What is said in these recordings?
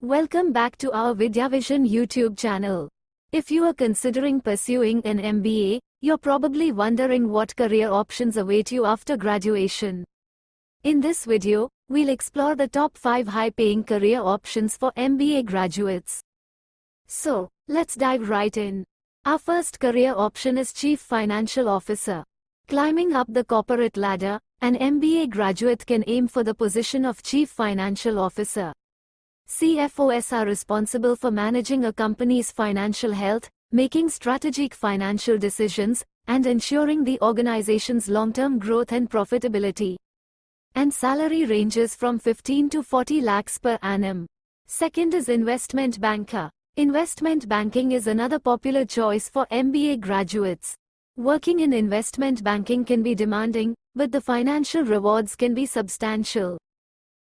Welcome back to our Vidyavision YouTube channel. If you are considering pursuing an MBA, you're probably wondering what career options await you after graduation. In this video, we'll explore the top 5 high-paying career options for MBA graduates. So, let's dive right in. Our first career option is Chief Financial Officer. Climbing up the corporate ladder, an MBA graduate can aim for the position of Chief Financial Officer. CFOs are responsible for managing a company's financial health, making strategic financial decisions, and ensuring the organization's long-term growth and profitability. And salary ranges from 15 to 40 lakhs per annum. Second is Investment Banker. Investment banking is another popular choice for MBA graduates. Working in investment banking can be demanding, but the financial rewards can be substantial.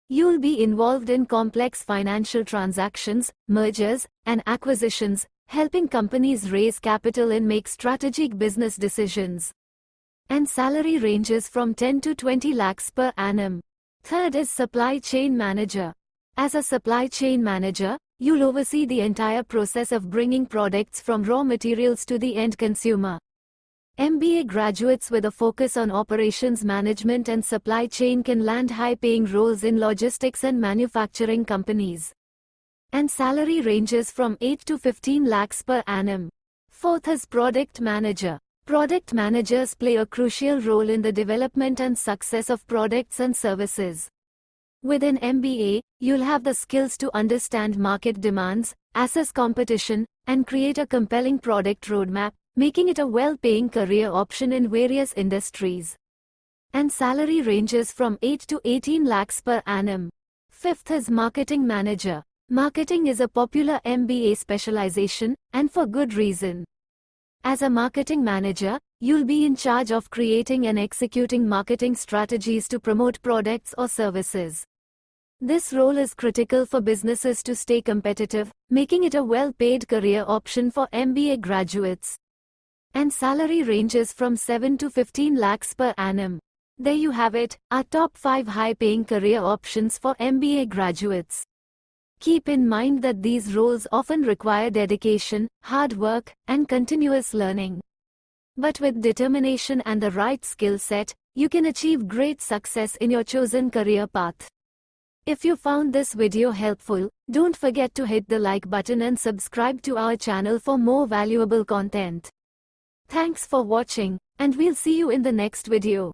You'll be involved in complex financial transactions, mergers, and acquisitions, helping companies raise capital and make strategic business decisions. And salary ranges from 10 to 20 lakhs per annum. Third is Supply Chain Manager. As a supply chain manager, you'll oversee the entire process of bringing products from raw materials to the end consumer. MBA graduates with a focus on operations management and supply chain can land high-paying roles in logistics and manufacturing companies. And salary ranges from 8 to 15 lakhs per annum. Fourth is Product Manager. Product managers play a crucial role in the development and success of products and services. With an MBA, you'll have the skills to understand market demands, assess competition, and create a compelling product roadmap, making it a well-paying career option in various industries. And salary ranges from 8 to 18 lakhs per annum. Fifth is Marketing Manager. Marketing is a popular MBA specialization, and for good reason. As a marketing manager, you'll be in charge of creating and executing marketing strategies to promote products or services. This role is critical for businesses to stay competitive, making it a well-paid career option for MBA graduates. And salary ranges from 7 to 15 lakhs per annum. There you have it, our top 5 high-paying career options for MBA graduates. Keep in mind that these roles often require dedication, hard work, and continuous learning. But with determination and the right skill set, you can achieve great success in your chosen career path. If you found this video helpful, don't forget to hit the like button and subscribe to our channel for more valuable content. Thanks for watching, and we'll see you in the next video.